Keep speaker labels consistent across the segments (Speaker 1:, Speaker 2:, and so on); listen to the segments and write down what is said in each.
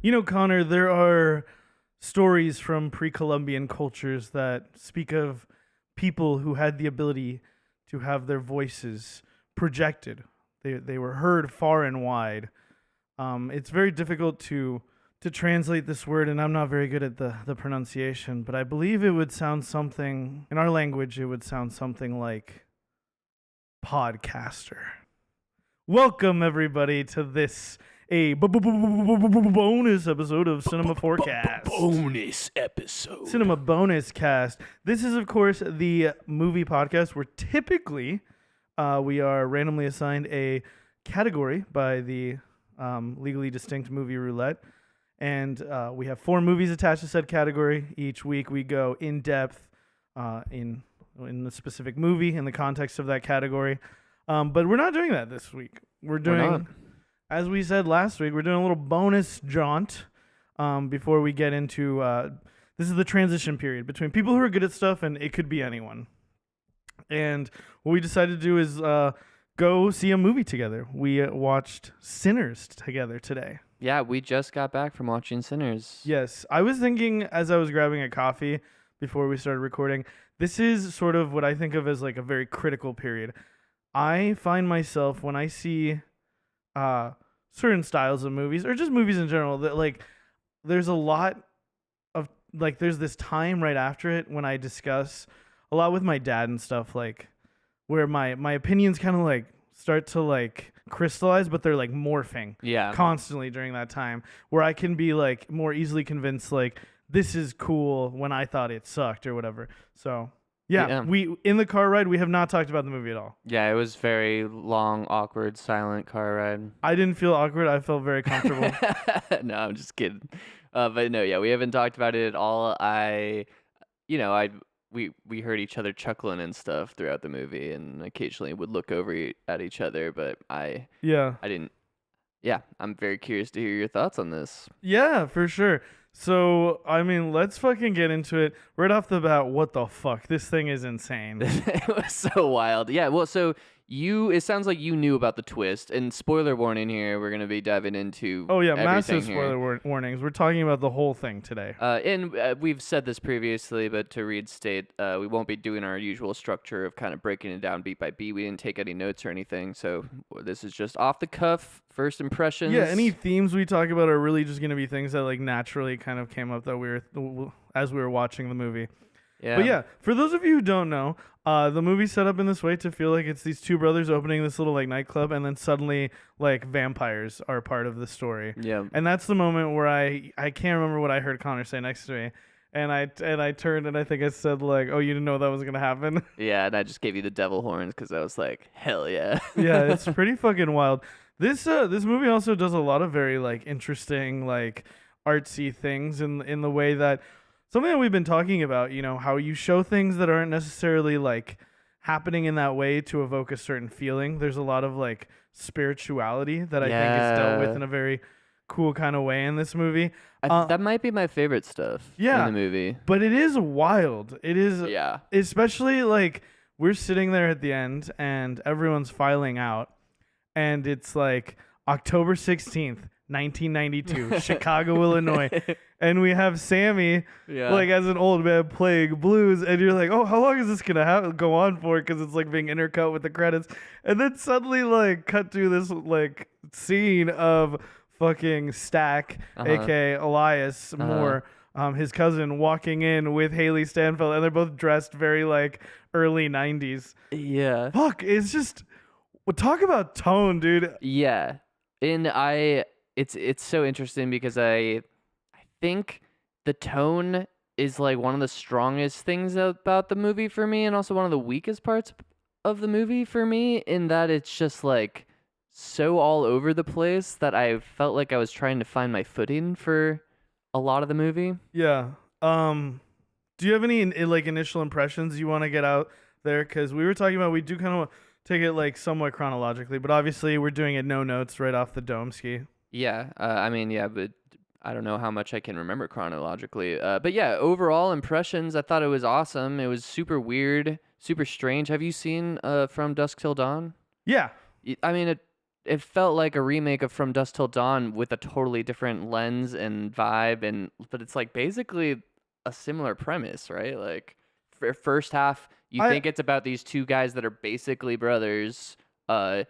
Speaker 1: You know, Connor, there are stories from pre-Columbian cultures that speak of people who had the ability to have their voices projected. They were heard far and wide. It's very difficult to translate this word, and I'm not very good at the pronunciation, but I believe it would sound something, in our language, it would sound something like podcaster. Welcome, everybody, to this bonus episode of Cinema Fourcast.
Speaker 2: Bonus episode.
Speaker 1: Cinema bonus cast. This is, of course, the movie podcast where typically we are randomly assigned a category by the legally distinct movie roulette. And we have 4 movies attached to said category. Each week we go in depth in the specific movie in the context of that category. But we're not doing that this week. We're doing, as we said last week, we're doing a little bonus jaunt before we get into, this is the transition period between people who are good at stuff and it could be anyone. And what we decided to do is go see a movie together. We watched Sinners together today.
Speaker 2: Yeah, we just got back from watching Sinners.
Speaker 1: Yes. I was thinking as I was grabbing a coffee before we started recording, this is sort of what I think of as like a very critical period. I find myself when I see certain styles of movies or just movies in general that like there's a lot of like there's this time right after it when I discuss a lot with my dad and stuff like where my opinions kind of like start to like crystallize, but they're like morphing constantly during that time where I can be like more easily convinced like this is cool when I thought it sucked or whatever. So yeah, we in the car ride, we have not talked about the movie at all.
Speaker 2: Yeah, it was very long, awkward, silent car ride.
Speaker 1: I didn't feel awkward. I felt very comfortable.
Speaker 2: No, I'm just kidding. But no, yeah, we haven't talked about it at all. We heard each other chuckling and stuff throughout the movie, and occasionally would look over at each other. But I didn't. Yeah, I'm very curious to hear your thoughts on this.
Speaker 1: Yeah, for sure. So, I mean, let's fucking get into it. Right off the bat, what the fuck? This thing is insane.
Speaker 2: It was so wild. Yeah, well, so it sounds like you knew about the twist, and spoiler warning here, we're going to be diving into
Speaker 1: massive
Speaker 2: here.
Speaker 1: spoiler warnings. We're talking about the whole thing today.
Speaker 2: And we've said this previously, but to reinstate, we won't be doing our usual structure of kind of breaking it down beat by beat. We didn't take any notes or anything, so this is just off the cuff, first impressions.
Speaker 1: Yeah, any themes we talk about are really just going to be things that like naturally kind of came up that as we were watching the movie.
Speaker 2: Yeah.
Speaker 1: But yeah, for those of you who don't know, the movie's set up in this way to feel like it's these two brothers opening this little like nightclub, and then suddenly like vampires are part of the story.
Speaker 2: Yeah.
Speaker 1: And that's the moment where I can't remember what I heard Connor say next to me, and I turned and I think I said like, "Oh, you didn't know that was gonna happen."
Speaker 2: Yeah, and I just gave you the devil horns because I was like, "Hell yeah."
Speaker 1: Yeah, it's pretty fucking wild. This movie also does a lot of very like interesting like artsy things in the way that. Something that we've been talking about, you know, how you show things that aren't necessarily like happening in that way to evoke a certain feeling. There's a lot of like spirituality that I think is dealt with in a very cool kind of way in this movie.
Speaker 2: That might be my favorite stuff in the movie.
Speaker 1: But it is wild. It is, especially like we're sitting there at the end and everyone's filing out and it's like October 16th. 1992, Chicago, Illinois. And we have Sammy, like as an old man playing blues. And you're like, oh, how long is this going to go on for? Because it's like being intercut with the credits. And then suddenly like cut to this like scene of fucking Stack, a.k.a. Elias Moore, his cousin, walking in with Haley Stanfield. And they're both dressed very like early 90s.
Speaker 2: Yeah.
Speaker 1: Fuck, it's just, talk about tone, dude.
Speaker 2: Yeah. And it's so interesting because I think the tone is like one of the strongest things about the movie for me, and also one of the weakest parts of the movie for me, in that it's just like so all over the place that I felt like I was trying to find my footing for a lot of the movie.
Speaker 1: Yeah. Do you have any like initial impressions you want to get out there? Because we were talking about we do kind of take it like somewhat chronologically, but obviously we're doing it no notes right off the dome ski.
Speaker 2: Yeah, but I don't know how much I can remember chronologically. But yeah, overall impressions, I thought it was awesome. It was super weird, super strange. Have you seen From Dusk Till Dawn?
Speaker 1: Yeah.
Speaker 2: I mean, it felt like a remake of From Dusk Till Dawn with a totally different lens and vibe, but it's like basically a similar premise, right? Like first half, you
Speaker 1: I
Speaker 2: think it's about these two guys that are basically brothers, and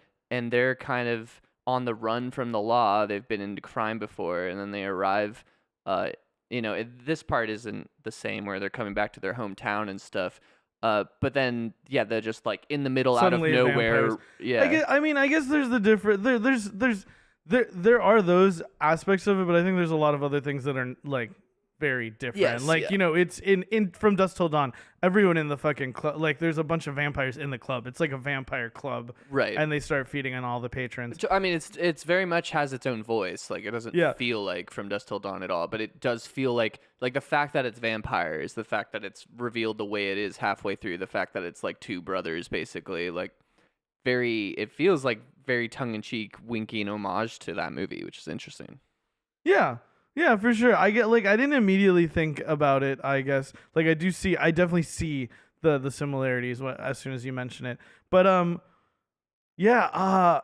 Speaker 2: they're kind of on the run from the law. They've been into crime before, and then they arrive. This part isn't the same where they're coming back to their hometown and stuff. But then yeah, they're just like in the middle,
Speaker 1: Suddenly
Speaker 2: out of
Speaker 1: vampires.
Speaker 2: nowhere. Yeah.
Speaker 1: I guess there's the different there are those aspects of it, but I think there's a lot of other things that are like very different.
Speaker 2: Yes,
Speaker 1: Like,
Speaker 2: yeah.
Speaker 1: it's in From Dusk Till Dawn, everyone in the fucking club, like there's a bunch of vampires in the club. It's like a vampire club.
Speaker 2: Right.
Speaker 1: And they start feeding on all the patrons.
Speaker 2: I mean, it's very much has its own voice. Like it doesn't
Speaker 1: Yeah.
Speaker 2: feel like From Dusk Till Dawn at all, but it does feel like the fact that it's vampires, the fact that it's revealed the way it is halfway through, the fact that it's like two brothers basically, like it feels like very tongue in cheek, winking homage to that movie, which is interesting.
Speaker 1: Yeah. Yeah, for sure. I didn't immediately think about it, I guess. Like I definitely see the similarities as soon as you mention it. But yeah,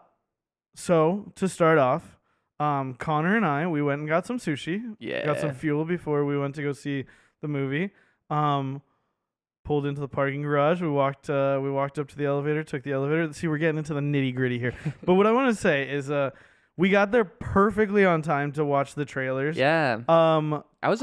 Speaker 1: so to start off, Connor and I, we went and got some sushi.
Speaker 2: Yeah.
Speaker 1: Got some fuel before we went to go see the movie. Pulled into the parking garage. We walked up to the elevator, took the elevator. See, we're getting into the nitty-gritty here. But what I want to say is we got there perfectly on time to watch the trailers.
Speaker 2: Yeah. I was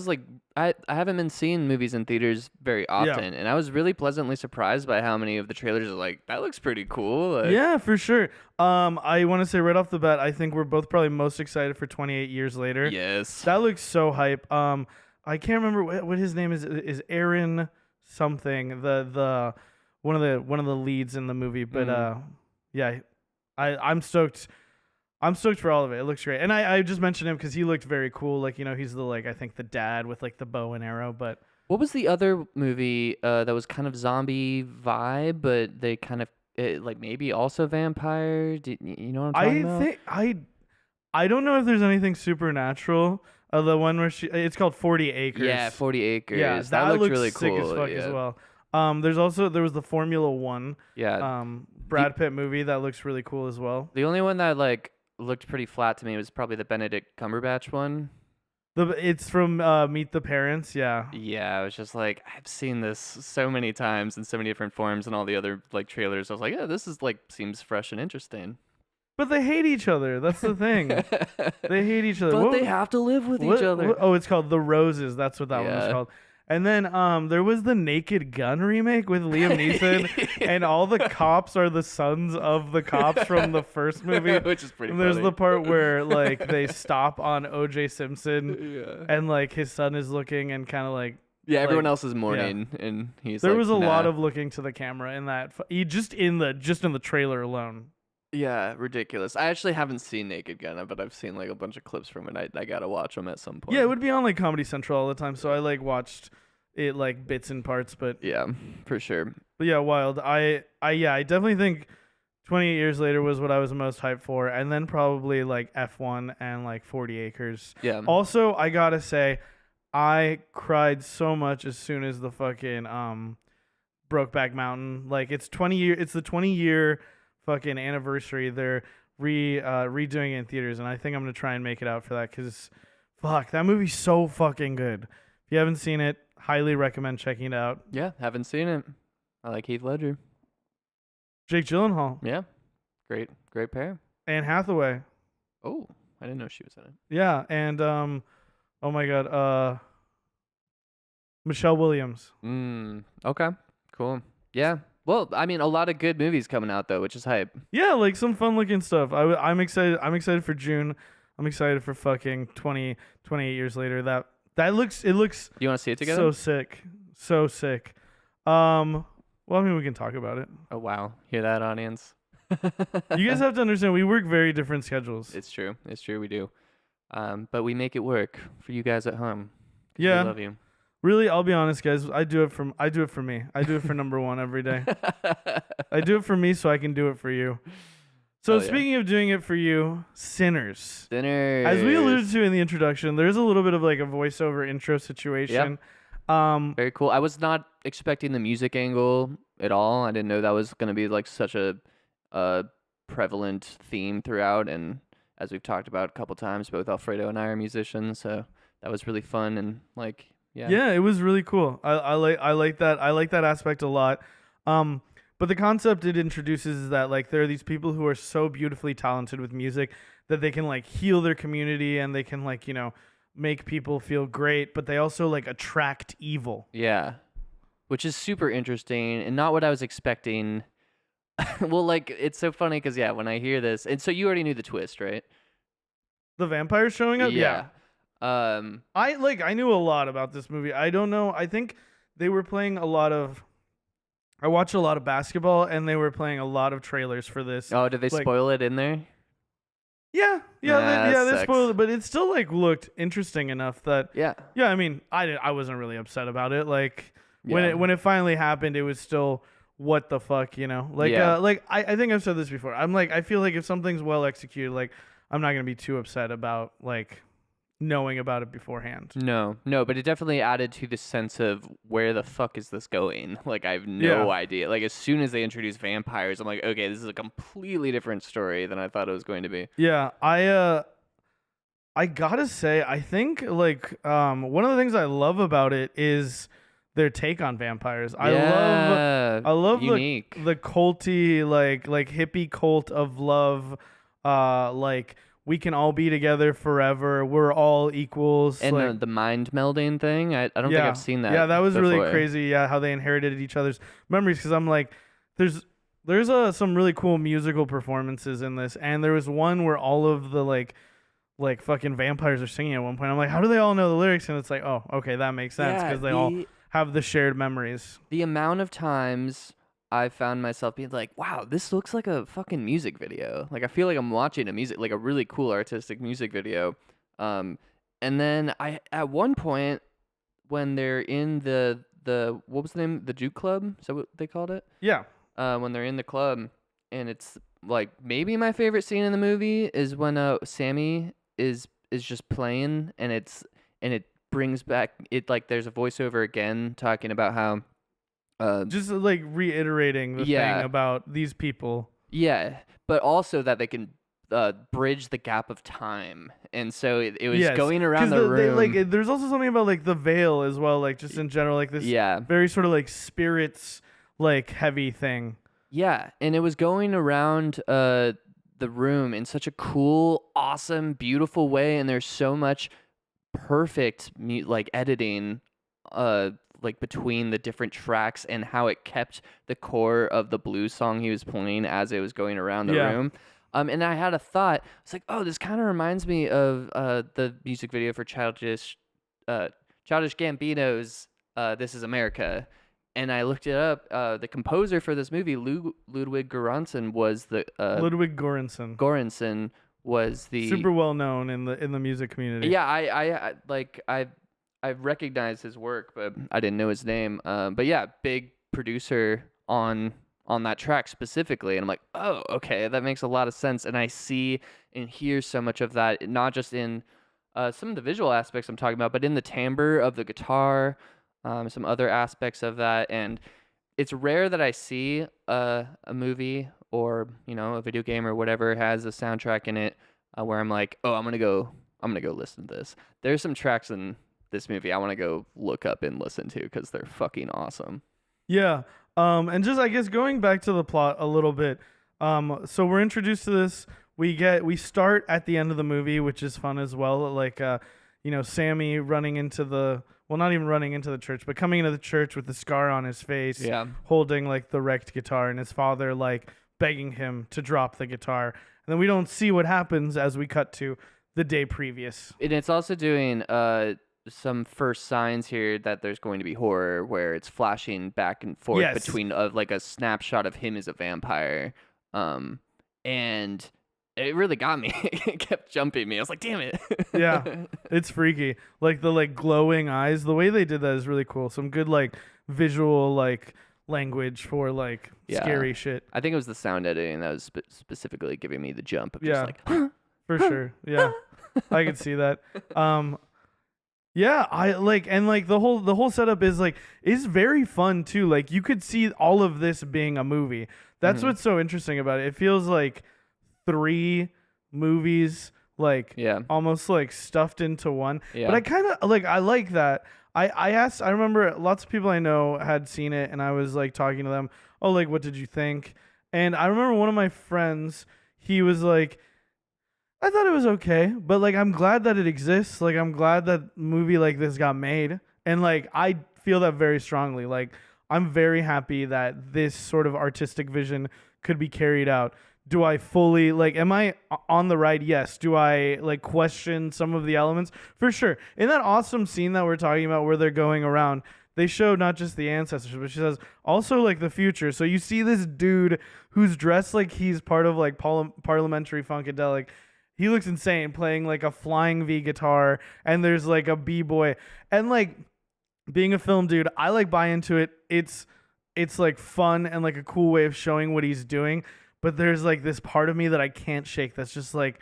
Speaker 2: like, I haven't been seeing movies in theaters very often, and I was really pleasantly surprised by how many of the trailers are like, that looks pretty cool. Like,
Speaker 1: yeah, for sure. I want to say right off the bat, I think we're both probably most excited for 28 Years Later.
Speaker 2: yes.
Speaker 1: That looks so hype. I can't remember what his name is. Is Aaron something the one of the leads in the movie? But yeah, I'm stoked. I'm stoked for all of it. It looks great. And I just mentioned him because he looked very cool. Like, he's the, I think the dad with, like, the bow and arrow. But
Speaker 2: What was the other movie that was kind of zombie vibe, but they kind of, like, maybe also vampire? You know what I'm talking about?
Speaker 1: I don't know if there's anything supernatural. The one where it's called 40 Acres.
Speaker 2: Yeah, 40 Acres.
Speaker 1: Yeah,
Speaker 2: that looked
Speaker 1: looks
Speaker 2: really
Speaker 1: sick
Speaker 2: cool.
Speaker 1: as fuck
Speaker 2: yeah.
Speaker 1: as well. There was the Formula One.
Speaker 2: Yeah.
Speaker 1: Brad Pitt movie that looks really cool as well.
Speaker 2: The only one that, like, looked pretty flat to me was probably the Benedict Cumberbatch one.
Speaker 1: It's from Meet the Parents, yeah.
Speaker 2: Yeah, I was just like, I've seen this so many times in so many different forms and all the other like trailers. I was like, yeah, this is like seems fresh and interesting.
Speaker 1: But they hate each other. That's the thing. They hate each other.
Speaker 2: But they have to live with each other.
Speaker 1: Oh, it's called The Roses. That's what that one was
Speaker 2: Yeah.
Speaker 1: called. And then there was the Naked Gun remake with Liam Neeson, and all the cops are the sons of the cops from the first movie.
Speaker 2: Which is pretty
Speaker 1: And there's
Speaker 2: funny.
Speaker 1: the part where like they stop on O.J. Simpson,
Speaker 2: Yeah.
Speaker 1: and like his son is looking and kind of like.
Speaker 2: Yeah, everyone
Speaker 1: like,
Speaker 2: else is mourning, and he's
Speaker 1: There
Speaker 2: like,
Speaker 1: was a lot
Speaker 2: nah.
Speaker 1: of looking to the camera in that. Just in the trailer alone.
Speaker 2: Yeah, ridiculous. I actually haven't seen Naked Gun, but I've seen like a bunch of clips from it. I gotta watch them at some point.
Speaker 1: Yeah, it would be on like Comedy Central all the time, so I like watched it like bits and parts, but
Speaker 2: Yeah, for sure.
Speaker 1: yeah, wild. I definitely think 28 Years Later was what I was most hyped for, and then probably like F1 and like 40 Acres.
Speaker 2: Yeah.
Speaker 1: Also, I gotta say, I cried so much as soon as the fucking Brokeback Mountain. Like it's the 20-year fucking anniversary. They're redoing it in theaters, and I think I'm gonna try and make it out for that because fuck, that movie's so fucking good. If you haven't seen it, highly recommend checking it out.
Speaker 2: Yeah, haven't seen it. I like Heath Ledger.
Speaker 1: Jake Gyllenhaal,
Speaker 2: Yeah, great pair.
Speaker 1: Anne Hathaway,
Speaker 2: Oh, I didn't know she was in it.
Speaker 1: yeah, and oh my god, Michelle Williams.
Speaker 2: Okay, cool. Yeah. Well, I mean, a lot of good movies coming out though, which is hype.
Speaker 1: Yeah, like some fun looking stuff. I'm excited. I'm excited for June. I'm excited for fucking 28 Years Later. That looks. It looks
Speaker 2: You want to see it together?
Speaker 1: so sick. So sick. Well, I mean, we can talk about it.
Speaker 2: Oh wow, hear that, audience?
Speaker 1: You guys have to understand, we work very different schedules.
Speaker 2: It's true. It's true. We do. But we make it work for you guys at home.
Speaker 1: Yeah.
Speaker 2: We love you.
Speaker 1: Really, I'll be honest, guys. I do it for me. I do it for number one every day. I do it for me so I can do it for you. So
Speaker 2: Oh, yeah.
Speaker 1: speaking of doing it for you, Sinners.
Speaker 2: Sinners.
Speaker 1: As we alluded to in the introduction, there's a little bit of like a voiceover intro situation.
Speaker 2: Very cool. I was not expecting the music angle at all. I didn't know that was going to be like such a prevalent theme throughout. And as we've talked about a couple times, both Alfredo and I are musicians, so that was really fun and like
Speaker 1: Yeah, it was really cool. I like that aspect a lot. But the concept it introduces is that like there are these people who are so beautifully talented with music that they can like heal their community and they can like, make people feel great, but they also like attract evil.
Speaker 2: Yeah. Which is super interesting and not what I was expecting. Well, like it's so funny because when I hear this, and so you already knew the twist, right?
Speaker 1: The vampires showing up? Yeah. I knew a lot about this movie. I don't know. I think they were playing I watched a lot of basketball and they were playing a lot of trailers for this.
Speaker 2: Oh, did they spoil it in there?
Speaker 1: Yeah, they spoiled it, but it still like looked interesting enough that
Speaker 2: yeah.
Speaker 1: I mean, I wasn't really upset about it. Like when it finally happened, it was still what the fuck, Like I think I've said this before. I'm like I feel like if something's well executed, like I'm not gonna be too upset about like knowing about it beforehand.
Speaker 2: No, but it definitely added to the sense of where the fuck is this going? Like I have no idea. Like as soon as they introduce vampires, I'm like, okay, this is a completely different story than I thought it was going to be.
Speaker 1: Yeah, I gotta say, I think like one of the things I love about it is their take on vampires. I love
Speaker 2: unique.
Speaker 1: the culty like hippie cult of love, like we can all be together forever. We're all equals.
Speaker 2: And
Speaker 1: like,
Speaker 2: the mind melding thing, I don't think I've seen that.
Speaker 1: Yeah, that was
Speaker 2: before.
Speaker 1: really crazy. Yeah, how they inherited each other's memories. Because I'm like, there's some really cool musical performances in this, and there was one where all of the like fucking vampires are singing at one point. I'm like, how do they all know the lyrics? And it's like, oh, okay, that makes sense because they all have the shared memories.
Speaker 2: The amount of times I found myself being like, wow, this looks like a fucking music video. Like I feel like I'm watching a really cool artistic music video. And then at one point when they're in the what was the name? The Juke Club? Is that what they called it?
Speaker 1: Yeah.
Speaker 2: When they're in the club, and it's like maybe my favorite scene in the movie is when Sammy is just playing and it brings back it like there's a voiceover again talking about how
Speaker 1: just like reiterating the thing about these people.
Speaker 2: Yeah, but also that they can bridge the gap of time, and so it was going around the room.
Speaker 1: There's also something about like the veil as well, like just in general, like this very sort of like spirits like heavy thing.
Speaker 2: Yeah, and it was going around the room in such a cool, awesome, beautiful way, and there's so much perfect like editing like between the different tracks and how it kept the core of the blues song he was playing as it was going around the room. And I had a thought. It's like, oh, this kind of reminds me of the music video for Childish Gambino's "This Is America." And I looked it up. The composer for this movie, Ludwig Göransson, was the
Speaker 1: Ludwig Göransson.
Speaker 2: Göransson was the
Speaker 1: super well known in the music community.
Speaker 2: Yeah, I recognized his work, but I didn't know his name. But yeah, big producer on that track specifically, and I'm like, oh, okay, that makes a lot of sense. And I see and hear so much of that, not just in some of the visual aspects I'm talking about, but in the timbre of the guitar, some other aspects of that. And it's rare that I see a movie or a video game or whatever has a soundtrack in it where I'm like, oh, I'm gonna go listen to this. There's some tracks in this movie I want to go look up and listen to because they're fucking awesome.
Speaker 1: Yeah. And just I guess going back to the plot a little bit. So we're introduced to this. We start at the end of the movie, which is fun as well. Like Sammy running into not even running into the church, but coming into the church with the scar on his face, holding like the wrecked guitar, and his father like begging him to drop the guitar. And then we don't see what happens as we cut to the day previous.
Speaker 2: And it's also doing some first signs here that there's going to be horror, where it's flashing back and forth between like a snapshot of him as a vampire, and it really got me. It kept jumping me. I was like, damn it.
Speaker 1: Yeah, it's freaky. Like the like glowing eyes, the way they did that is really cool. Some good like visual like language for like scary shit.
Speaker 2: I think it was the sound editing that was specifically giving me the jump of just like
Speaker 1: for sure. Yeah, I could see that. Yeah, I like, and like the whole setup is very fun too. Like you could see all of this being a movie. That's what's so interesting about it. It feels like 3 movies like
Speaker 2: Yeah.
Speaker 1: almost like stuffed into one.
Speaker 2: Yeah.
Speaker 1: But I kind of I like that. I remember lots of people I know had seen it, and I was like talking to them, oh, like, what did you think? And I remember one of my friends, he was like, I thought it was okay, but like I'm glad that it exists. Like I'm glad that movie like this got made. And like I feel that very strongly. Like I'm very happy that this sort of artistic vision could be carried out. Do I fully like am I on the ride? Yes. Do I like question some of the elements? For sure. In that awesome scene that we're talking about where they're going around, they show not just the ancestors, but she says also like the future. So you see this dude who's dressed like he's part of like parliamentary funkadelic. He looks insane playing like a flying V guitar, and there's like a B-boy. And like being a film dude, I like buy into it. It's like fun and like a cool way of showing what he's doing. But there's like this part of me that I can't shake that's just like,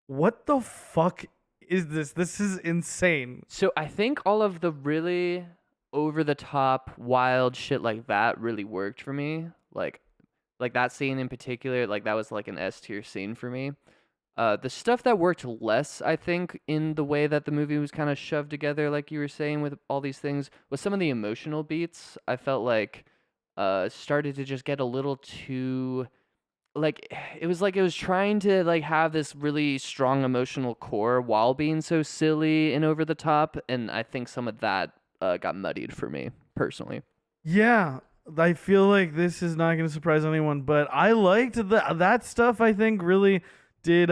Speaker 1: what the fuck is this? This is insane.
Speaker 2: So I think all of the really over the top wild shit like that really worked for me. Like that scene in particular, like that was like an S tier scene for me. The stuff that worked less, I think, in the way that the movie was kind of shoved together, like you were saying, with all these things, was some of the emotional beats. I felt like started to just get a little too, like it was trying to like have this really strong emotional core while being so silly and over the top, and I think some of that got muddied for me personally.
Speaker 1: Yeah, I feel like this is not going to surprise anyone, but I liked that stuff. I think really did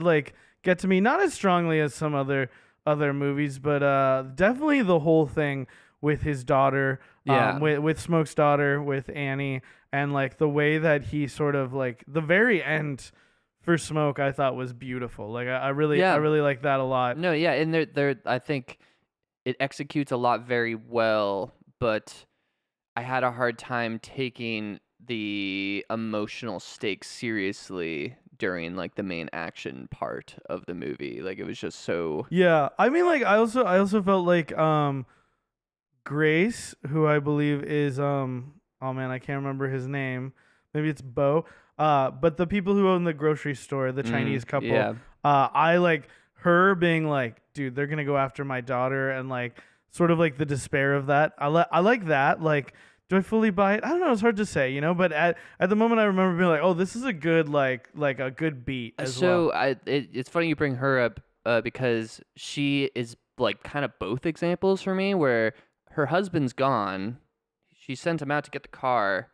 Speaker 1: like get to me, not as strongly as some other movies, but definitely the whole thing with his daughter,
Speaker 2: Yeah.
Speaker 1: with Smoke's daughter, with Annie, and like the way that he sort of like the very end for Smoke, I thought was beautiful. Like I really like that a lot.
Speaker 2: No, yeah, and there I think it executes a lot very well, but I had a hard time taking the emotional stakes seriously during like the main action part of the movie. Like it was just so
Speaker 1: Yeah, I mean, like I also felt like Grace, who I believe is oh man, I can't remember his name. Maybe it's Bo. But the people who own the grocery store, the Chinese couple,
Speaker 2: yeah.
Speaker 1: I like her being like, dude, they're gonna go after my daughter, and like sort of like the despair of that. I like that. Like, do I fully buy it? I don't know. It's hard to say, you know. But at the moment, I remember being like, oh, this is a good like a good beat as well.
Speaker 2: So it's funny you bring her up because she is like kind of both examples for me where her husband's gone. She sent him out to get the car.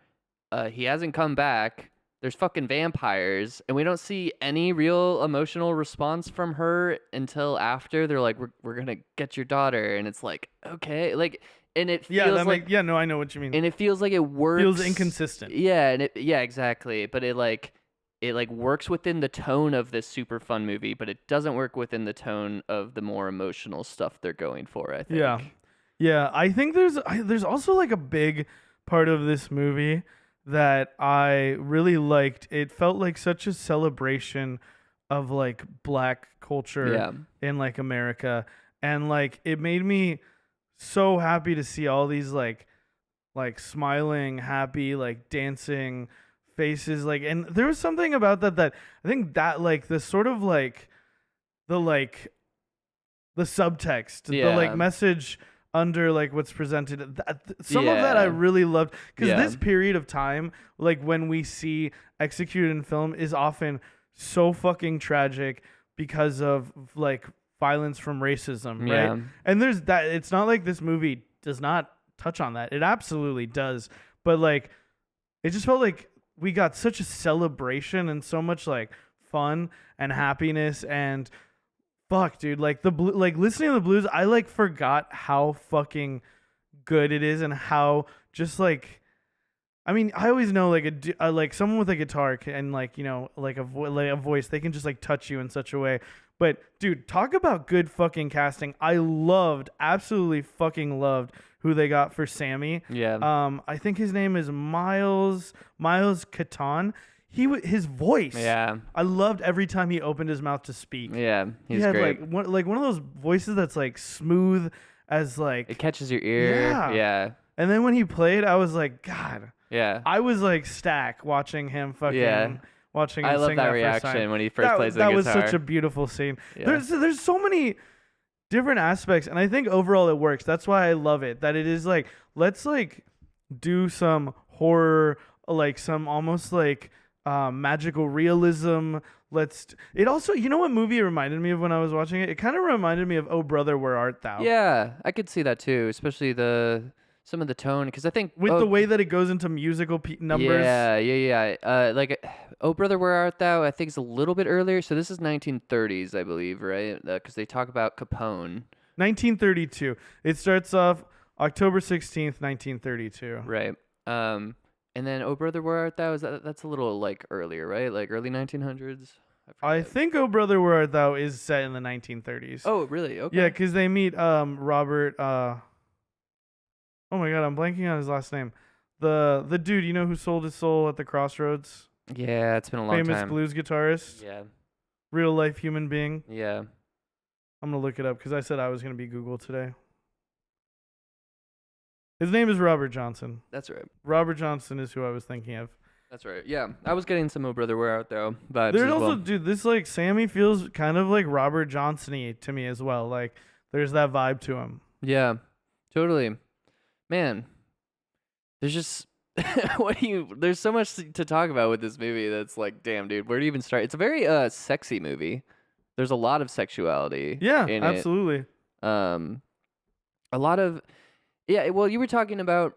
Speaker 2: He hasn't come back. There's fucking vampires, and we don't see any real emotional response from her until after they're like, "We're gonna get your daughter," and it's like, okay, like, and it feels
Speaker 1: no, I know what you mean.
Speaker 2: and it feels like it works.
Speaker 1: Feels inconsistent.
Speaker 2: Yeah, and exactly, but it works within the tone of this super fun movie, but it doesn't work within the tone of the more emotional stuff they're going for, I think.
Speaker 1: Yeah. I think there's also like a big part of this movie that I really liked. It felt like such a celebration of like black culture in like America, and like it made me so happy to see all these like smiling, happy, like dancing faces, like, and there was something about that I think that like the sort of like the subtext, the like message under like what's presented, some of that I really loved, because this period of time, like when we see executed in film, is often so fucking tragic because of like violence from racism, right? And there's that. It's not like this movie does not touch on that. It absolutely does. But like it just felt like we got such a celebration and so much like fun and happiness, and fuck, dude, like like listening to the blues, I like forgot how fucking good it is, and how just like, I mean, I always know like like someone with a guitar can, like, you know, like a voice, they can just like touch you in such a way. But dude, talk about good fucking casting. I absolutely fucking loved who they got for Sammy.
Speaker 2: Yeah.
Speaker 1: I think his name is Miles Catan. His voice.
Speaker 2: Yeah.
Speaker 1: I loved every time he opened his mouth to speak.
Speaker 2: Yeah,
Speaker 1: He had
Speaker 2: great.
Speaker 1: like one of those voices that's like smooth as like,
Speaker 2: It catches your ear. Yeah.
Speaker 1: And then when he played, I was like, God.
Speaker 2: Yeah.
Speaker 1: I was like watching him watching him
Speaker 2: I love
Speaker 1: sing
Speaker 2: that
Speaker 1: first time.
Speaker 2: reaction when he first plays the
Speaker 1: That
Speaker 2: guitar.
Speaker 1: was such a beautiful scene.
Speaker 2: Yeah.
Speaker 1: There's so many different aspects, and I think overall it works. That's why I love it. That it is like, let's like do some horror, like some almost like magical realism. It also, you know what movie it reminded me of when I was watching it? It kind of reminded me of Oh Brother, Where Art Thou?
Speaker 2: Yeah, I could see that too, especially some of the tone, because I think
Speaker 1: With the way that it goes into musical numbers.
Speaker 2: Yeah. Like, Oh Brother, Where Art Thou? I think it's a little bit earlier. So this is 1930s, I believe, right? Because they talk about Capone.
Speaker 1: 1932. It starts off October 16th, 1932.
Speaker 2: Right. And then Oh Brother, Where Art Thou? That's a little like earlier, right? Like early 1900s.
Speaker 1: I
Speaker 2: forget.
Speaker 1: think Oh Brother, Where Art Thou is set in the 1930s.
Speaker 2: Oh, really? Okay.
Speaker 1: Yeah, because they meet Robert. Oh my God, I'm blanking on his last name. The dude, you know, who sold his soul at the crossroads?
Speaker 2: Yeah, it's been a long
Speaker 1: Famous
Speaker 2: time.
Speaker 1: blues guitarist.
Speaker 2: Yeah.
Speaker 1: Real life human being.
Speaker 2: Yeah.
Speaker 1: I'm gonna look it up because I said I was gonna be Google today. His name is Robert Johnson.
Speaker 2: That's right.
Speaker 1: Robert Johnson is who I was thinking of.
Speaker 2: That's right. Yeah. I was getting some Oh Brother, Where Art Thou vibes
Speaker 1: There's
Speaker 2: as
Speaker 1: also,
Speaker 2: well.
Speaker 1: dude, this like Sammy feels kind of like Robert Johnson-y to me as well. Like there's that vibe to him.
Speaker 2: Yeah. Totally. Man, there's just there's so much to talk about with this movie that's like, damn, dude, where do you even start? It's a very sexy movie. There's a lot of sexuality
Speaker 1: Yeah,
Speaker 2: in
Speaker 1: absolutely.
Speaker 2: it. A lot of well, you were talking about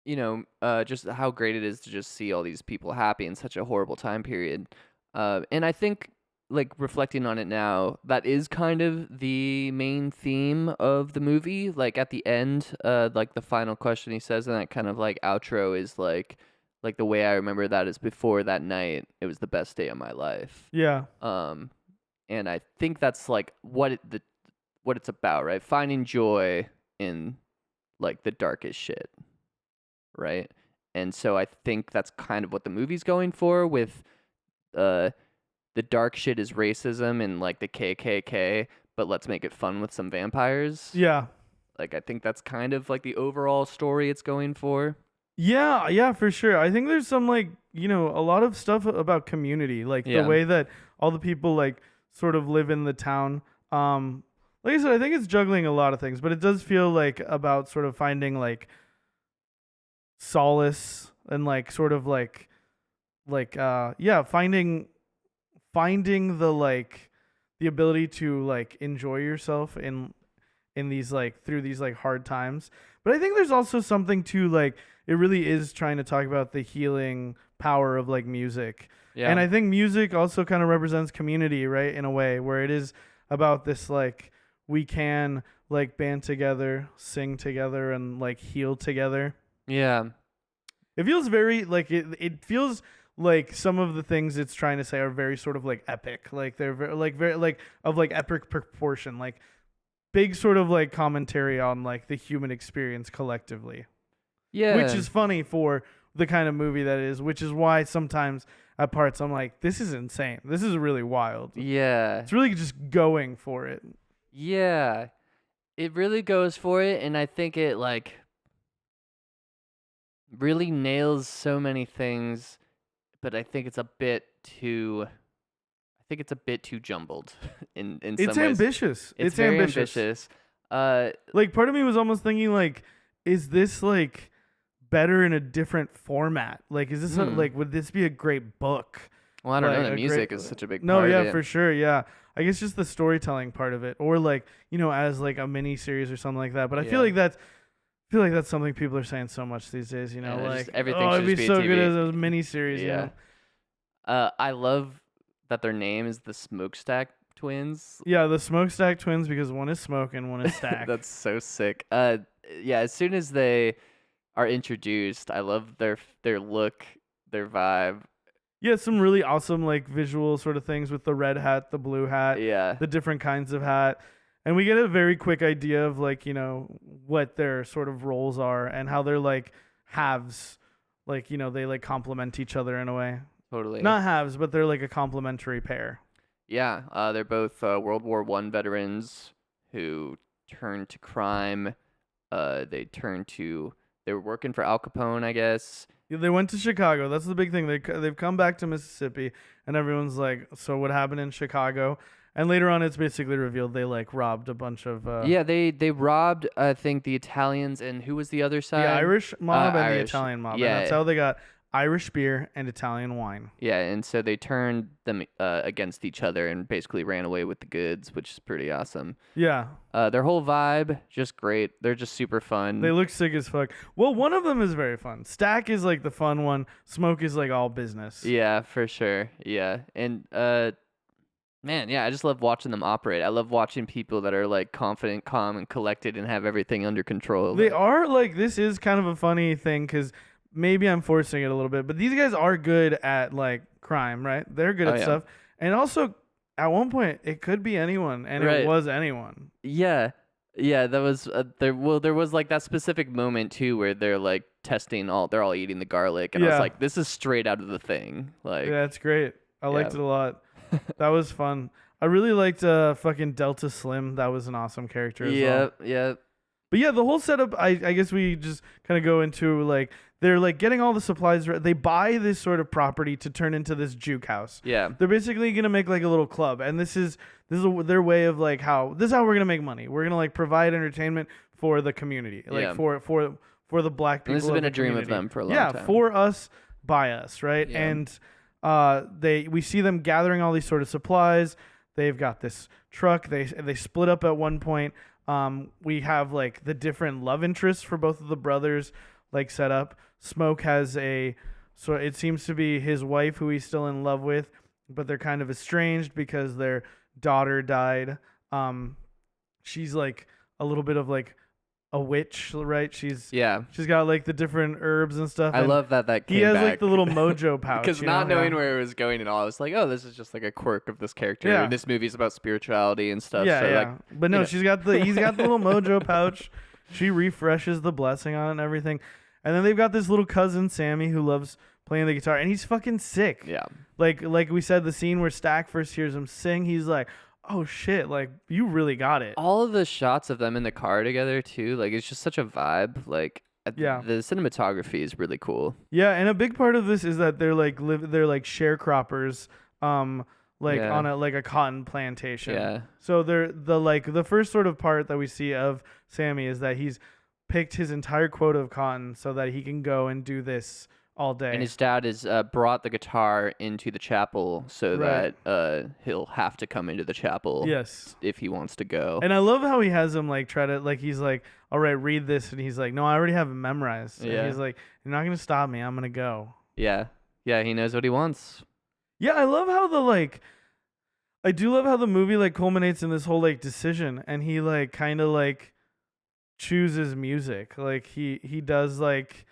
Speaker 2: just how great it is to just see all these people happy in such a horrible time period. And I think, like, reflecting on it now, that is kind of the main theme of the movie. Like, at the end, like, the final question he says in that kind of, like, outro is, like, the way I remember that is before that night, it was the best day of my life.
Speaker 1: Yeah.
Speaker 2: And I think that's, like, what it's about, right? Finding joy in, like, the darkest shit, right? And so I think that's kind of what the movie's going for with the dark shit is racism and like the KKK, but let's make it fun with some vampires.
Speaker 1: Yeah.
Speaker 2: Like, I think that's kind of like the overall story it's going for.
Speaker 1: Yeah, for sure. I think there's some like, a lot of stuff about community, like the way that all the people like sort of live in the town. Like I said, I think it's juggling a lot of things, but it does feel like about sort of finding like solace and like sort of finding the like the ability to like enjoy yourself in these like through these like hard times. But I think there's also something to like it really is trying to talk about the healing power of like music.
Speaker 2: Yeah.
Speaker 1: And I think music also kind of represents community, right? In a way where it is about this like we can like band together, sing together, and like heal together.
Speaker 2: Yeah.
Speaker 1: It feels very like it feels like some of the things it's trying to say are very sort of like epic. Like they're very like of like epic proportion, like big sort of like commentary on like the human experience collectively.
Speaker 2: Yeah.
Speaker 1: Which is funny for the kind of movie that is, which is why sometimes at parts I'm like, this is insane. This is really wild.
Speaker 2: Yeah.
Speaker 1: It's really just going for it.
Speaker 2: Yeah. It really goes for it, and I think it like really nails so many things, but I think it's a bit too jumbled in some ways.
Speaker 1: It's ambitious.
Speaker 2: It's very ambitious.
Speaker 1: Like part of me was almost thinking like, is this like better in a different format? Like, is this like, would this be a great book?
Speaker 2: Well, I don't know.
Speaker 1: Like,
Speaker 2: The music is such a big
Speaker 1: No,
Speaker 2: part
Speaker 1: yeah,
Speaker 2: of it.
Speaker 1: for sure. Yeah. I guess just the storytelling part of it, or like, as like a mini series or something like that. But I feel like that's something people are saying so much these days,
Speaker 2: Yeah,
Speaker 1: like
Speaker 2: just everything
Speaker 1: oh,
Speaker 2: should
Speaker 1: it'd be
Speaker 2: just be a
Speaker 1: so good
Speaker 2: TV.
Speaker 1: as a mini series.
Speaker 2: Yeah. I love that their name is the Smokestack Twins.
Speaker 1: Yeah, the Smokestack Twins, because one is smoke and one is stack.
Speaker 2: That's so sick. Yeah, as soon as they are introduced, I love their look, their vibe.
Speaker 1: Yeah, some really awesome like visual sort of things with the red hat, the blue hat,
Speaker 2: Yeah.
Speaker 1: the different kinds of hat. And we get a very quick idea of like, what their sort of roles are and how they're like halves. Like, they like complement each other in a way.
Speaker 2: Totally.
Speaker 1: Not halves, but they're like a complementary pair.
Speaker 2: Yeah, they're both World War I veterans who turned to crime. They were working for Al Capone, I guess,
Speaker 1: Yeah, they went to Chicago. That's the big thing. They've come back to Mississippi, and everyone's like, "So what happened in Chicago?" And later on, it's basically revealed they like robbed a bunch of
Speaker 2: Yeah, they robbed, I think, the Italians, and who was the other side?
Speaker 1: the Irish mob and the
Speaker 2: Irish.
Speaker 1: Italian mob, and
Speaker 2: Yeah,
Speaker 1: that's how they got Irish beer and Italian wine.
Speaker 2: yeah, and so they turned them against each other and basically ran away with the goods, which is pretty awesome.
Speaker 1: Yeah,
Speaker 2: Their whole vibe, just great. They're just super fun.
Speaker 1: they look sick as fuck. Well, one of them is very fun. Stack is like the fun one. Smoke is like all business.
Speaker 2: Yeah, for sure. Yeah, and man, yeah, I just love watching them operate. I love watching people that are like confident, calm, and collected, and have everything under control.
Speaker 1: They are like, this is kind of a funny thing because maybe I'm forcing it a little bit, but these guys are good at like crime, right? They're good at
Speaker 2: yeah.
Speaker 1: stuff. And also, at one point, it could be anyone, and
Speaker 2: Right.
Speaker 1: it was anyone.
Speaker 2: Yeah. Yeah, that was there. Well, there was like that specific moment too where they're like testing all. They're all eating the garlic, and I
Speaker 1: Yeah.
Speaker 2: was like, "This is straight out of The Thing." Like,
Speaker 1: Yeah, it's great. I liked
Speaker 2: Yeah.
Speaker 1: it a lot. That was fun. I really liked fucking Delta Slim. That was an awesome character as well.
Speaker 2: yeah,
Speaker 1: But yeah, the whole setup, I guess we just kind of go into like, they're like getting all the supplies. They buy this sort of property to turn into this juke house.
Speaker 2: yeah,
Speaker 1: They're basically gonna make like a little club, and this is their way of like how we're gonna make money. We're gonna like provide entertainment for the community, like
Speaker 2: Yeah.
Speaker 1: for the black people.
Speaker 2: And this has
Speaker 1: of
Speaker 2: been
Speaker 1: the
Speaker 2: a dream
Speaker 1: community.
Speaker 2: of them for a long
Speaker 1: yeah,
Speaker 2: time.
Speaker 1: for us, by us, right?
Speaker 2: Yeah.
Speaker 1: And we see them gathering all these sort of supplies. They've got this truck. They split up at one point. We have like the different love interests for both of the brothers like set up. Smoke has so it seems to be his wife who he's still in love with, but they're kind of estranged because their daughter died. She's like a little bit of like a witch, right? She's got like the different herbs and stuff.
Speaker 2: I
Speaker 1: and
Speaker 2: love that came
Speaker 1: he has
Speaker 2: back.
Speaker 1: like the little mojo pouch.
Speaker 2: Because
Speaker 1: you
Speaker 2: not
Speaker 1: know?
Speaker 2: knowing
Speaker 1: Yeah.
Speaker 2: where it was going and all, I was like, "Oh, this is just like a quirk of this character."
Speaker 1: Yeah.
Speaker 2: This movie's about spirituality and stuff.
Speaker 1: Yeah,
Speaker 2: so
Speaker 1: yeah.
Speaker 2: like,
Speaker 1: But no,
Speaker 2: know.
Speaker 1: he's got the little mojo pouch. She refreshes the blessing on it and everything. And then they've got this little cousin Sammy who loves playing the guitar, and he's fucking sick.
Speaker 2: yeah,
Speaker 1: Like we said, the scene where Stack first hears him sing, he's like, "Oh shit! Like you really got it."
Speaker 2: all of the shots of them in the car together too, like it's just such a vibe. Like,
Speaker 1: Yeah.
Speaker 2: the cinematography is really cool.
Speaker 1: Yeah, and a big part of this is that they're like they're like sharecroppers, like
Speaker 2: Yeah.
Speaker 1: on a cotton plantation.
Speaker 2: Yeah,
Speaker 1: So they're the first sort of part that we see of Sammy is that he's picked his entire quota of cotton so that he can go and do this all day.
Speaker 2: and his dad has brought the guitar into the chapel so
Speaker 1: Right.
Speaker 2: that he'll have to come into the chapel
Speaker 1: Yes.
Speaker 2: if he wants to go.
Speaker 1: And I love how he has him like try to like he's like, "All right, read this," and he's like, "No, I already have it memorized." And
Speaker 2: Yeah.
Speaker 1: he's like, "You're not gonna stop me. I'm gonna go."
Speaker 2: Yeah, he knows what he wants.
Speaker 1: Yeah, I love how I do love how the movie like culminates in this whole like decision, and he like kind of like chooses music. Like he does like,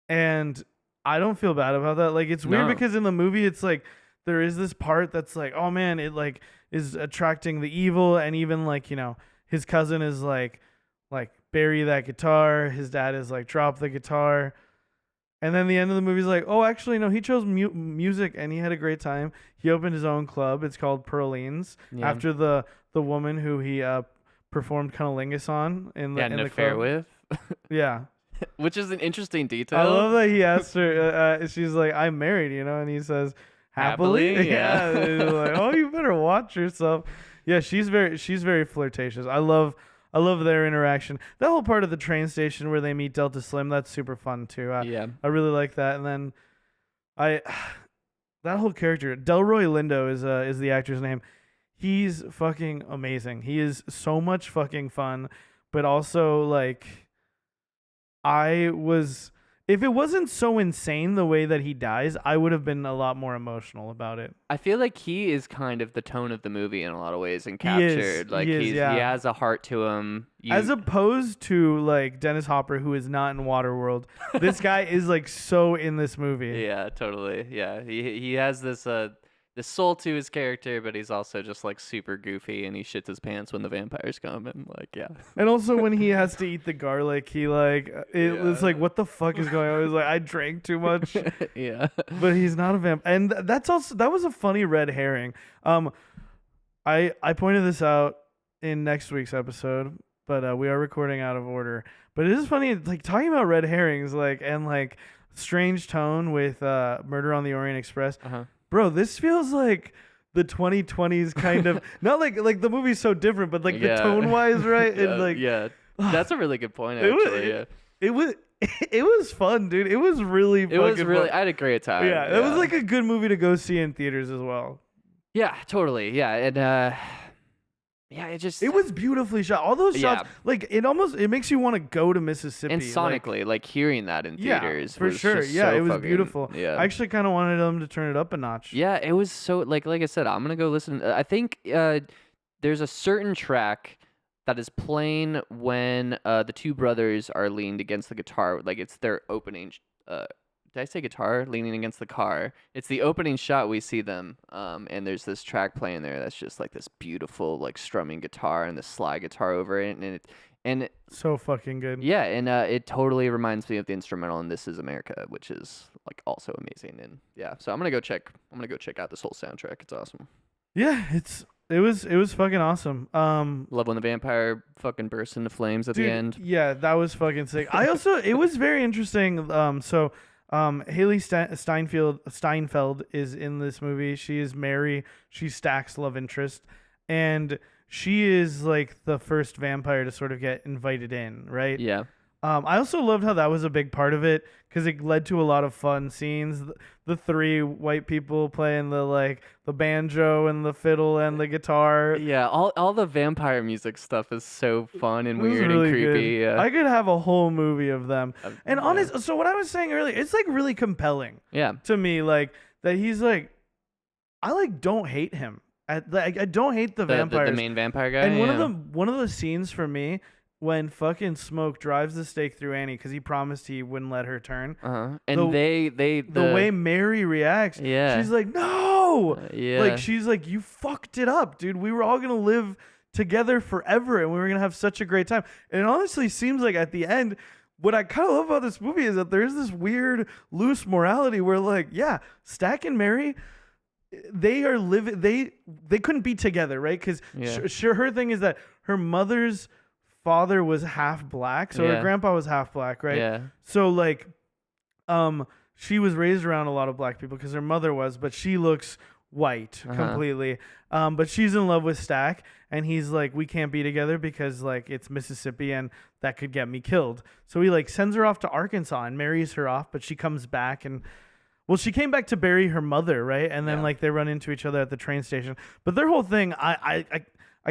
Speaker 1: and I don't feel bad about that. Like it's weird
Speaker 2: No.
Speaker 1: because in the movie it's like there is this part that's like, oh man, it like is attracting the evil, and even like, you know, his cousin is like bury that guitar. His dad is like drop the guitar. And then the end of the movie is like, oh, actually, no, he chose music and he had a great time. He opened his own club. It's called Pearlines,
Speaker 2: Yeah.
Speaker 1: after the woman who he performed cunnilingus on in the
Speaker 2: Yeah,
Speaker 1: in
Speaker 2: an
Speaker 1: the
Speaker 2: affair
Speaker 1: club.
Speaker 2: with,
Speaker 1: Yeah,
Speaker 2: which is an interesting detail.
Speaker 1: I love that he asked her. She's like, "I'm married," you know, and he says, "Happily."
Speaker 2: Happily? Yeah.
Speaker 1: And he's like, "Oh, you better watch yourself." Yeah, she's very flirtatious. I love their interaction. That whole part of the train station where they meet Delta Slim, that's super fun too.
Speaker 2: Yeah.
Speaker 1: I really like that. And then that whole character, Delroy Lindo is the actor's name. He's fucking amazing. He is so much fucking fun, but also like if it wasn't so insane the way that he dies, I would have been a lot more emotional about it.
Speaker 2: I feel like he is kind of the tone of the movie in a lot of ways and
Speaker 1: He is.
Speaker 2: captured. Like
Speaker 1: He is, yeah.
Speaker 2: he has a heart to him.
Speaker 1: As opposed to like Dennis Hopper, who is not in Waterworld. This guy is like so in this movie.
Speaker 2: Yeah, totally. Yeah, he has this soul to his character, but he's also just like super goofy and he shits his pants when the vampires come and like yeah.
Speaker 1: And also when he has to eat the garlic, he like it's
Speaker 2: Yeah.
Speaker 1: like, what the fuck is going on? He's like, I drank too much.
Speaker 2: Yeah.
Speaker 1: But he's not a vamp. And that was a funny red herring. I pointed this out in next week's episode, but we are recording out of order. But it is funny, like talking about red herrings, like and like strange tone with Murder on the Orient Express.
Speaker 2: Uh-huh.
Speaker 1: Bro, this feels like the 2020s kind of not like the movie's so different, but like the tone wise, right? And like
Speaker 2: that's a really good point.
Speaker 1: It was-
Speaker 2: Actually,
Speaker 1: it was it was fun, dude. It was really
Speaker 2: it was
Speaker 1: fucking
Speaker 2: really.
Speaker 1: fun.
Speaker 2: I had a great time.
Speaker 1: Yeah, it was like a good movie to go see in theaters as well.
Speaker 2: Yeah, totally. Yeah, and yeah,
Speaker 1: It was beautifully shot. All those shots, like it makes you want to go to Mississippi.
Speaker 2: and sonically, like hearing that in theaters,
Speaker 1: for
Speaker 2: was
Speaker 1: sure.
Speaker 2: just
Speaker 1: Yeah,
Speaker 2: so
Speaker 1: it was
Speaker 2: fucking,
Speaker 1: beautiful.
Speaker 2: Yeah,
Speaker 1: I actually kind of wanted them to turn it up a notch.
Speaker 2: yeah, it was so like I said, I'm gonna go listen. I think there's a certain track that is playing when the two brothers are leaned against the guitar, like it's their opening. Did I say guitar? Leaning against the car. It's the opening shot. We see them, and there's this track playing there that's just like this beautiful, like strumming guitar and the slide guitar over it, and
Speaker 1: So fucking good.
Speaker 2: yeah, and it totally reminds me of the instrumental in "This Is America," which is like also amazing. And yeah, so I'm gonna go check out this whole soundtrack. It's awesome.
Speaker 1: Yeah, it was fucking awesome.
Speaker 2: Love when the vampire fucking bursts into flames at
Speaker 1: Dude,
Speaker 2: the end.
Speaker 1: yeah, that was fucking sick. I also it was very interesting. Haley Steinfeld is in this movie. She is Mary. She's Stack's love interest, and she is like the first vampire to sort of get invited in, right?
Speaker 2: Yeah.
Speaker 1: I also loved how that was a big part of it because it led to a lot of fun scenes. The three white people playing the banjo and the fiddle and the guitar.
Speaker 2: Yeah, all the vampire music stuff is so fun and
Speaker 1: It was
Speaker 2: weird
Speaker 1: really
Speaker 2: and creepy.
Speaker 1: good.
Speaker 2: Yeah.
Speaker 1: I could have a whole movie of them. And
Speaker 2: yeah.
Speaker 1: honest, so what I was saying earlier, it's like really compelling
Speaker 2: Yeah.
Speaker 1: to me, like that he's like, I like don't hate him. I don't hate the vampires.
Speaker 2: The main vampire guy.
Speaker 1: And
Speaker 2: yeah.
Speaker 1: one of the scenes for me when fucking Smoke drives the stake through Annie because he promised he wouldn't let her turn.
Speaker 2: And the
Speaker 1: way Mary reacts,
Speaker 2: Yeah.
Speaker 1: she's like, no,
Speaker 2: yeah.
Speaker 1: like she's like, you fucked it up, dude. We were all gonna live together forever, and we were gonna have such a great time. And it honestly seems like at the end, what I kind of love about this movie is that there is this weird loose morality where, like, yeah, Stack and Mary, they are living. They couldn't be together, right? Because sure, her thing is that her mother's father was half black, so her grandpa was half black, right?
Speaker 2: Yeah.
Speaker 1: So like, she was raised around a lot of black people because her mother was, but she looks white completely. But she's in love with Stack, and he's like, we can't be together because like it's Mississippi and that could get me killed. So he like sends her off to Arkansas and marries her off, but she comes back and. Well, she came back to bury her mother, right? And then like they run into each other at the train station. But their whole thing, I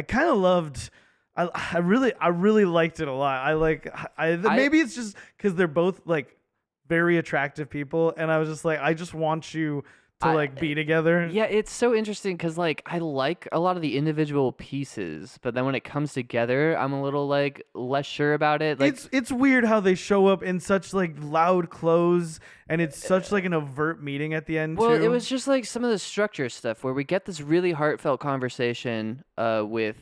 Speaker 1: kind of loved. I really liked it a lot. Maybe it's just because they're both like very attractive people, and I was just like, I just want you to be together.
Speaker 2: Yeah, it's so interesting because like I like a lot of the individual pieces, but then when it comes together, I'm a little like less sure about it. Like
Speaker 1: it's weird how they show up in such like loud clothes, and it's such like an overt meeting at the end.
Speaker 2: Well,
Speaker 1: too.
Speaker 2: it was just like some of the structure stuff where we get this really heartfelt conversation with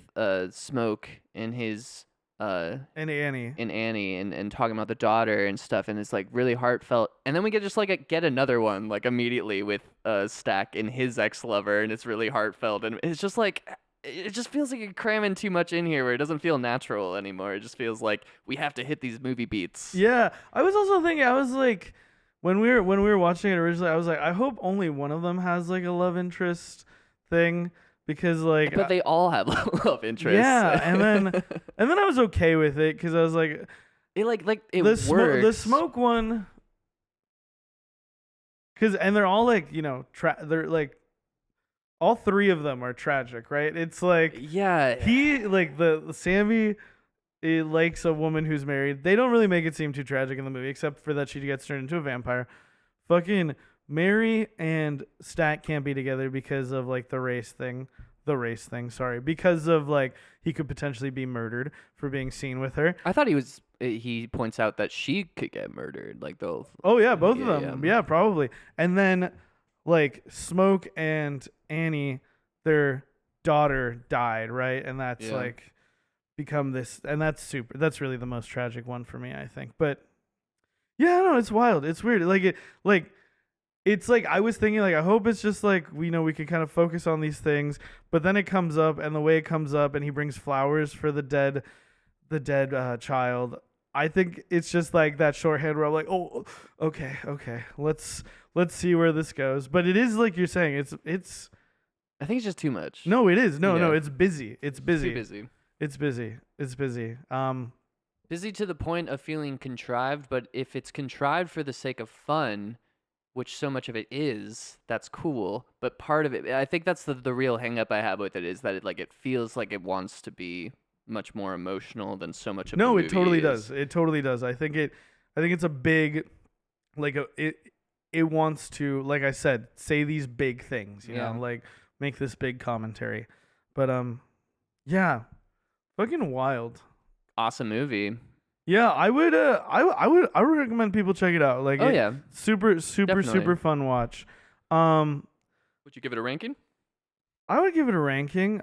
Speaker 2: Smoke and his
Speaker 1: and Annie
Speaker 2: and talking about the daughter and stuff, and it's like really heartfelt, and then we get just like get another one like immediately with Stack and his ex-lover, and it's really heartfelt, and it's just like it just feels like you're cramming too much in here where it doesn't feel natural anymore. It just feels like we have to hit these movie beats.
Speaker 1: Yeah, I was also thinking, I was like, when we were watching it originally, I was like, I hope only one of them has like a love interest thing. Because like,
Speaker 2: but they all have love interests.
Speaker 1: Yeah, and then I was okay with it because I was like,
Speaker 2: it works.
Speaker 1: The Smoke one, and they're all like, they're like, all three of them are tragic, right? It's like, he like the Sammy, likes a woman who's married. They don't really make it seem too tragic in the movie, except for that she gets turned into a vampire. Fucking Mary and Stack can't be together because of like the race thing, sorry, because of like he could potentially be murdered for being seen with her.
Speaker 2: I thought he points out that she could get murdered, like both.
Speaker 1: Oh yeah, both of them. Yeah, probably. And then like Smoke and Annie, their daughter died, right? And that's like become this, and that's really the most tragic one for me, I think. But yeah, no, it's wild. It's weird. It's like I was thinking, like, I hope it's just like we can kind of focus on these things, but then it comes up, and the way it comes up, and he brings flowers for the dead child. I think it's just like that shorthand where I'm like, oh, okay, let's see where this goes. But it is like you're saying, it's
Speaker 2: I think it's just too much.
Speaker 1: no, it is no,
Speaker 2: Yeah.
Speaker 1: it's busy. It's busy.
Speaker 2: Too busy.
Speaker 1: It's busy. It's busy.
Speaker 2: Busy to the point of feeling contrived, but if it's contrived for the sake of fun, which so much of it is, that's cool. But part of it, I think that's the real hang up I have with it, is that it feels like it wants to be much more emotional than so much of the
Speaker 1: No,
Speaker 2: movie
Speaker 1: it totally
Speaker 2: is.
Speaker 1: does. It totally does. I think it's a big, like it wants to, like I said, say these big things, you
Speaker 2: Yeah.
Speaker 1: know, like make this big commentary. But yeah, fucking wild.
Speaker 2: Awesome movie.
Speaker 1: Yeah, I would recommend people check it out. Like,
Speaker 2: Oh yeah.
Speaker 1: super
Speaker 2: Definitely.
Speaker 1: fun watch. Um,
Speaker 2: Would you give it a ranking?
Speaker 1: I would give it a ranking.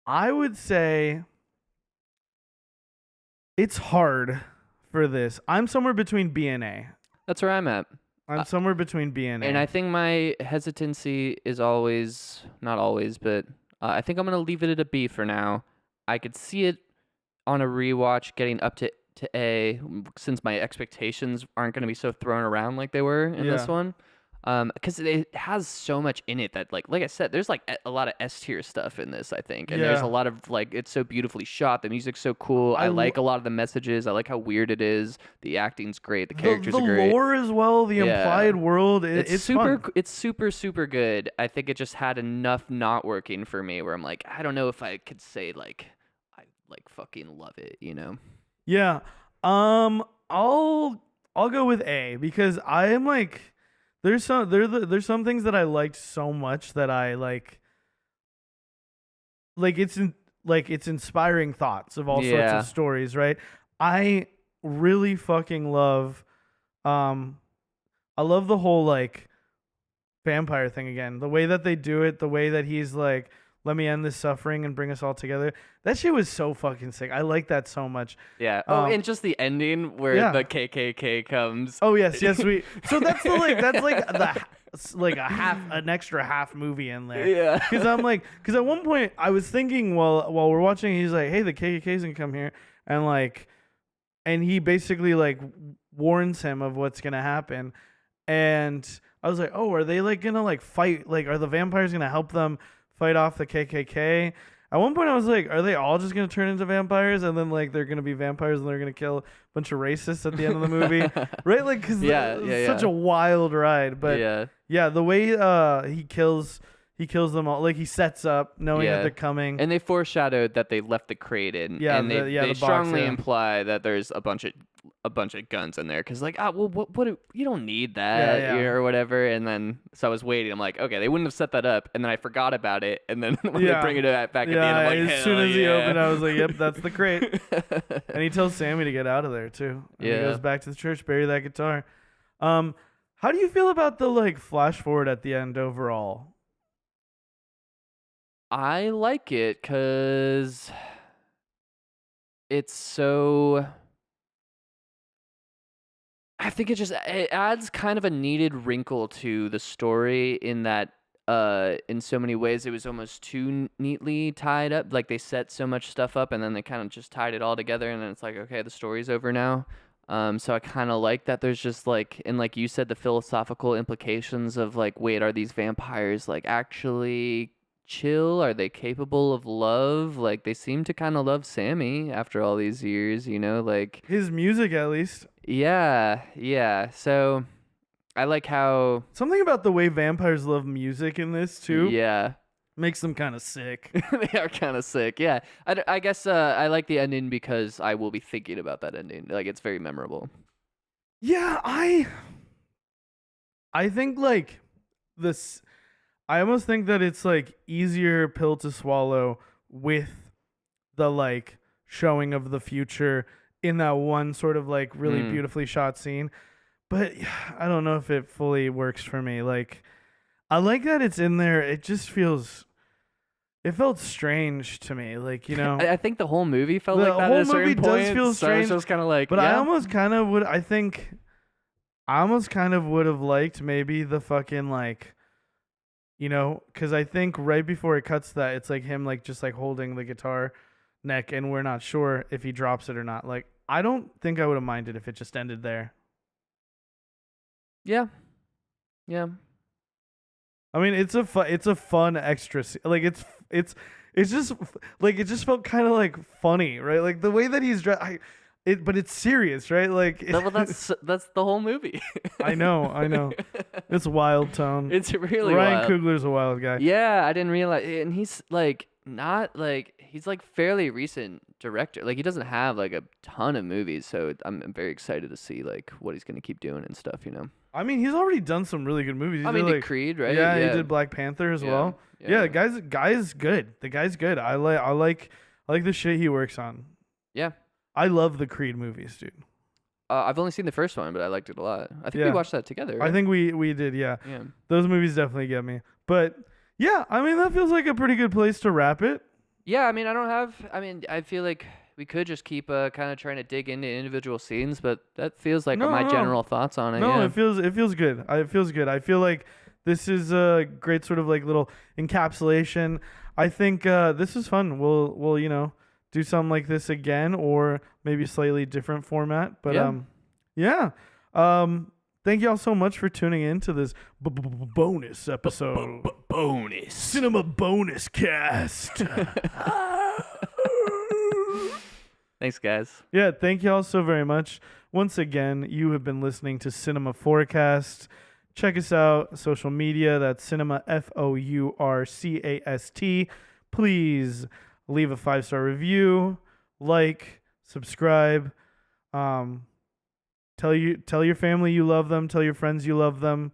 Speaker 1: I would say it's hard for this. I'm somewhere between B and A.
Speaker 2: That's where I'm at.
Speaker 1: I'm somewhere between B and A.
Speaker 2: And I think my hesitancy is always, not always, but I think I'm going to leave it at a B for now. I could see it on a rewatch getting up to A, since my expectations aren't going to be so thrown around like they were in this
Speaker 1: Yeah.
Speaker 2: one. Because it has so much in it that, like I said, there's like a lot of S tier stuff in this, I think, and there's
Speaker 1: Yeah.
Speaker 2: a lot of like, it's so beautifully shot, the music's so cool. I like a lot of the messages. I like how weird it is. The acting's great. The characters
Speaker 1: the
Speaker 2: are great.
Speaker 1: lore as well, the
Speaker 2: Yeah.
Speaker 1: implied world. It's
Speaker 2: super.
Speaker 1: fun.
Speaker 2: It's super good. I think it just had enough not working for me where I'm like, I don't know if I could say like I like fucking love it, you know?
Speaker 1: Yeah. I'll go with A because I am like there's some things that I liked so much that I like it's inspiring thoughts of all sorts
Speaker 2: Yeah.
Speaker 1: of stories, right? I really fucking love I love the whole like vampire thing again. The way that they do it, the way that he's like, let me end this suffering and bring us all together. That shit was so fucking sick. I like that so much.
Speaker 2: Yeah. And just the ending where
Speaker 1: yeah.
Speaker 2: the KKK comes.
Speaker 1: Oh yes, we. So that's like an extra half movie in there.
Speaker 2: Yeah.
Speaker 1: Because at one point I was thinking while we're watching, he's like, hey, the KKK's gonna come here, and he basically like warns him of what's gonna happen, and I was like, oh, are they like gonna like fight? Like, are the vampires gonna help them fight off the KKK? At one point, I was like, are they all just gonna turn into vampires, and then like they're gonna be vampires and they're gonna kill a bunch of racists at the end of the movie, right? Like, because it's such a wild ride. But yeah, the way he kills them all, like he sets up knowing that they're coming,
Speaker 2: and they foreshadowed that they left the crate in.
Speaker 1: Yeah,
Speaker 2: and they
Speaker 1: the box,
Speaker 2: strongly
Speaker 1: yeah.
Speaker 2: imply that there's a bunch of guns in there because like what you don't need that or whatever. And then so I was waiting, I'm like, okay, they wouldn't have set that up, and then I forgot about it, and then when they bring it back at the end, I'm like,
Speaker 1: as soon as he opened, I was like, yep, that's the crate. And he tells Sammy to get out of there too. And he goes back to the church, bury that guitar. How do you feel about the like flash forward at the end overall?
Speaker 2: I like it because it's so. I think it adds kind of a needed wrinkle to the story in that in so many ways it was almost too neatly tied up. Like they set so much stuff up and then they kind of just tied it all together, and then it's like, okay, the story's over now. So I kind of like that there's just like, and like you said, the philosophical implications of like, wait, are these vampires like actually chill? Are they capable of love? Like they seem to kind of love Sammy after all these years, you know, like
Speaker 1: his music at least.
Speaker 2: Yeah. So I like how
Speaker 1: something about the way vampires love music in this too.
Speaker 2: Yeah.
Speaker 1: Makes them kind of sick.
Speaker 2: They are kind of sick. Yeah. I guess I like the ending because I will be thinking about that ending. Like it's very memorable.
Speaker 1: Yeah, I think like this. I almost think that it's like easier pill to swallow with the like showing of the future in that one sort of like really beautifully shot scene. But I don't know if it fully works for me. Like I like that it's in there. It just it felt strange to me. Like, you know,
Speaker 2: I think the whole movie felt
Speaker 1: the
Speaker 2: like that
Speaker 1: whole
Speaker 2: at a certain
Speaker 1: movie
Speaker 2: point.
Speaker 1: does feel
Speaker 2: So
Speaker 1: strange.
Speaker 2: it's just kind of like,
Speaker 1: but I almost kind of would. I think I almost kind of would have liked maybe the fucking like, you know, because I think right before it cuts that, it's like him like just like holding the guitar neck, and we're not sure if he drops it or not. Like, I don't think I would have minded if it just ended there.
Speaker 2: Yeah. Yeah.
Speaker 1: I mean, it's a fun extra. Like, it's just like, it just felt kind of like funny, right? Like the way that he's dressed. But it's serious, right? Like,
Speaker 2: Well, that's the whole movie.
Speaker 1: I know. It's wild, Tone.
Speaker 2: It's really
Speaker 1: Ryan
Speaker 2: wild.
Speaker 1: Coogler's a wild guy.
Speaker 2: Yeah, I didn't realize, and he's like not like he's like fairly recent director. Like he doesn't have like a ton of movies, so I'm very excited to see like what he's gonna keep doing and stuff. You know.
Speaker 1: I mean, he's already done some really good movies. He
Speaker 2: I mean,
Speaker 1: did,
Speaker 2: did Creed, right?
Speaker 1: Yeah, he did Black Panther as well. Yeah, the guy's good. The guy's good. I like the shit he works on.
Speaker 2: Yeah.
Speaker 1: I love the Creed movies, dude.
Speaker 2: I've only seen the first one, but I liked it a lot. I think
Speaker 1: Yeah.
Speaker 2: we watched that together. Right?
Speaker 1: I think we did, yeah.
Speaker 2: Yeah.
Speaker 1: Those movies definitely get me. But yeah, I mean, that feels like a pretty good place to wrap it.
Speaker 2: Yeah, I mean, I feel like we could just keep kind of trying to dig into individual scenes, but that feels like my general thoughts on it.
Speaker 1: No,
Speaker 2: yeah.
Speaker 1: it feels good. It feels good. I feel like this is a great sort of like little encapsulation. I think this is fun. We'll do something like this again, or maybe slightly different format. But
Speaker 2: Yeah.
Speaker 1: thank y'all so much for tuning in to this bonus episode.
Speaker 2: Bonus.
Speaker 1: Cinema bonus cast.
Speaker 2: Thanks, guys.
Speaker 1: Yeah, thank y'all so very much. Once again, you have been listening to Cinema FOURcast. Check us out, social media. That's Cinema FOURcast. Please leave a 5-star review, like, subscribe. Tell your family you love them. Tell your friends you love them.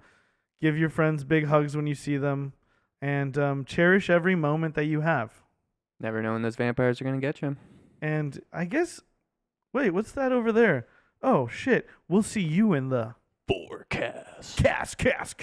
Speaker 1: Give your friends big hugs when you see them, and cherish every moment that you have.
Speaker 2: Never knowing those vampires are gonna get you.
Speaker 1: And I guess, wait, what's that over there? Oh shit! We'll see you in the
Speaker 2: FOURcast.
Speaker 1: cast.